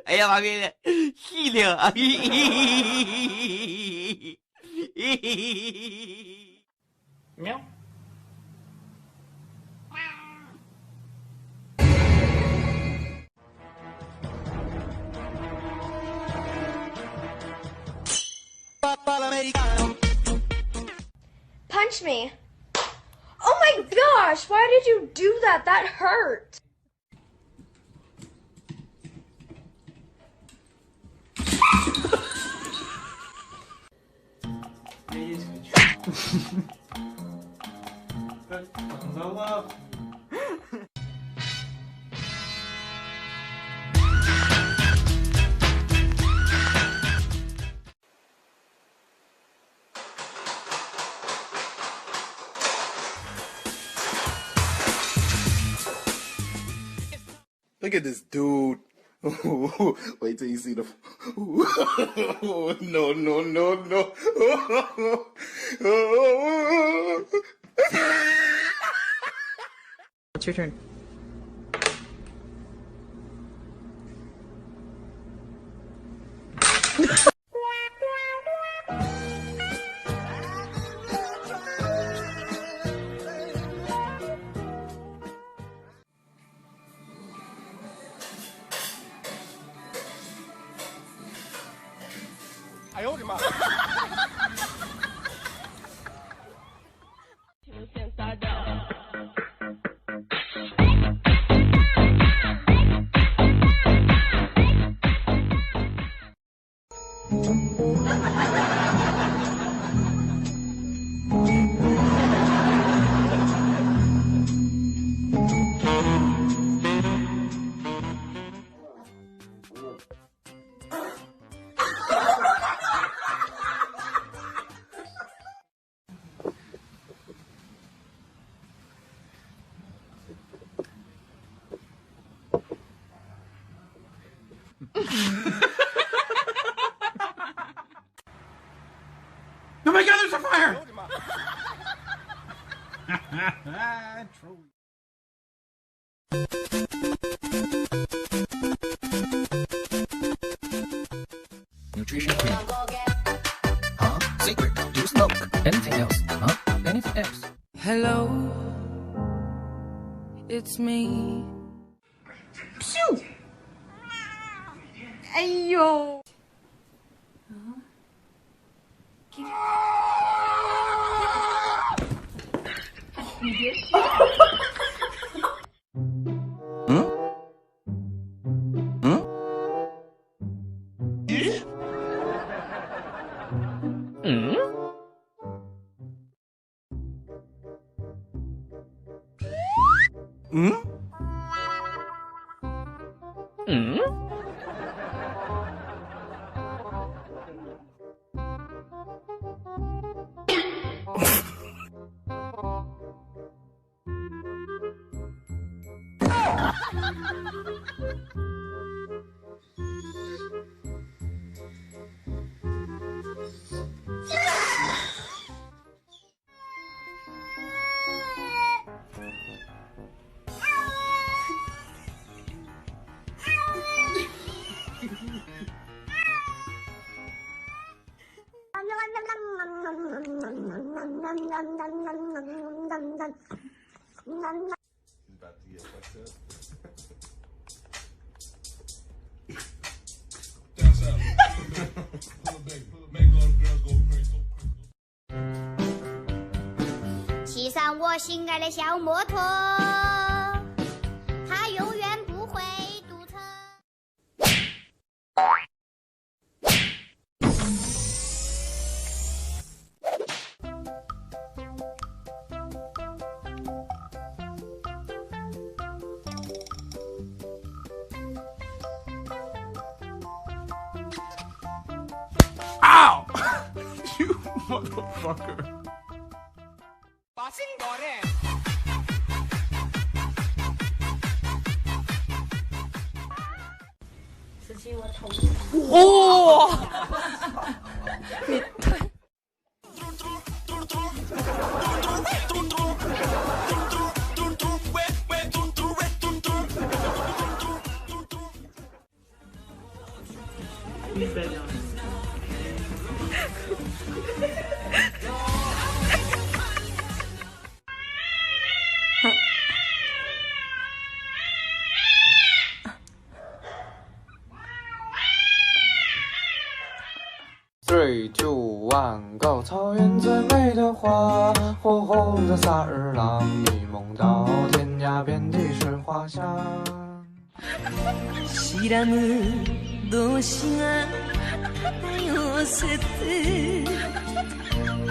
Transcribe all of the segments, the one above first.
哎呀妈逼的，细灵啊喵。Punch me. Oh my gosh, why did you do that? That hurt. Look at this dude. Wait till you see the. No, no, no, no. It's your turn. Oh my god, there's a fire! Nutrition cream. Huh? Secret. Do you smoke? Anything else? Huh? Anything else? Hello, it's me. Phew! Ayo! About to get fucked up. That's out. Pull it back. Make all the girls go crazy. 骑上我心爱的小摩托，它永远不会堵车。Ow! You motherfucker. 哇！你太…… 3, 2, 1, go！ 草原最美的花，火红的萨日朗，一梦到天涯，遍地是花香。知らぬ同士が寄せて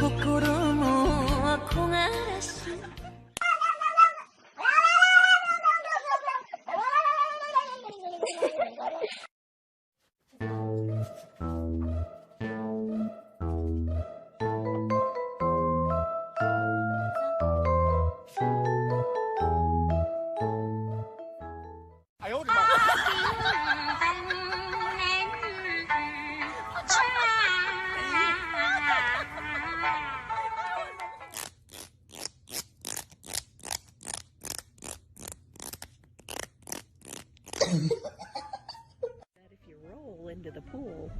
心も木枯らしIf you roll into the pool.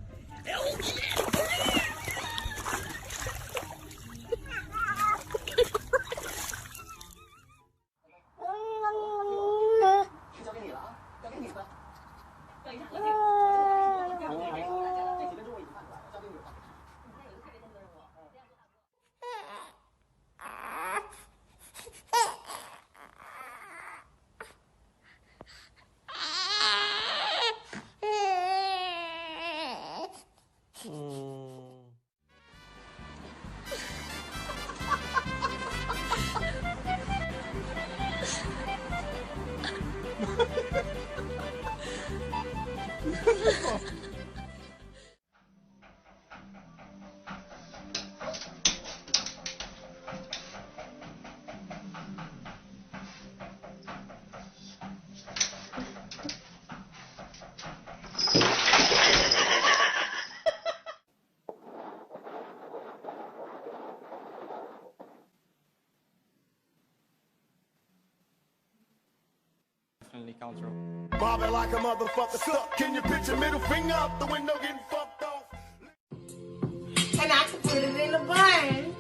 Bobbing like a motherfucker stuck. Can you picture middle finger up the window getting fucked off? And I can put it in a bun.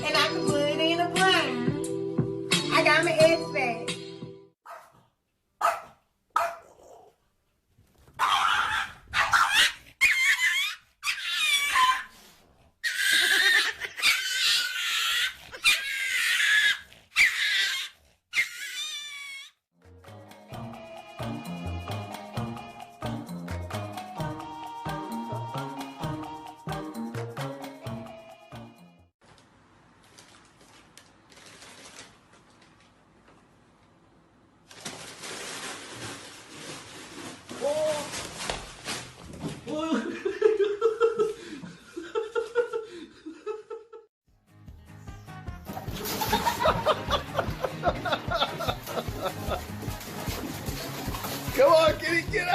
And I can put it in a bun. I got my eggs back. Come on, kitty, get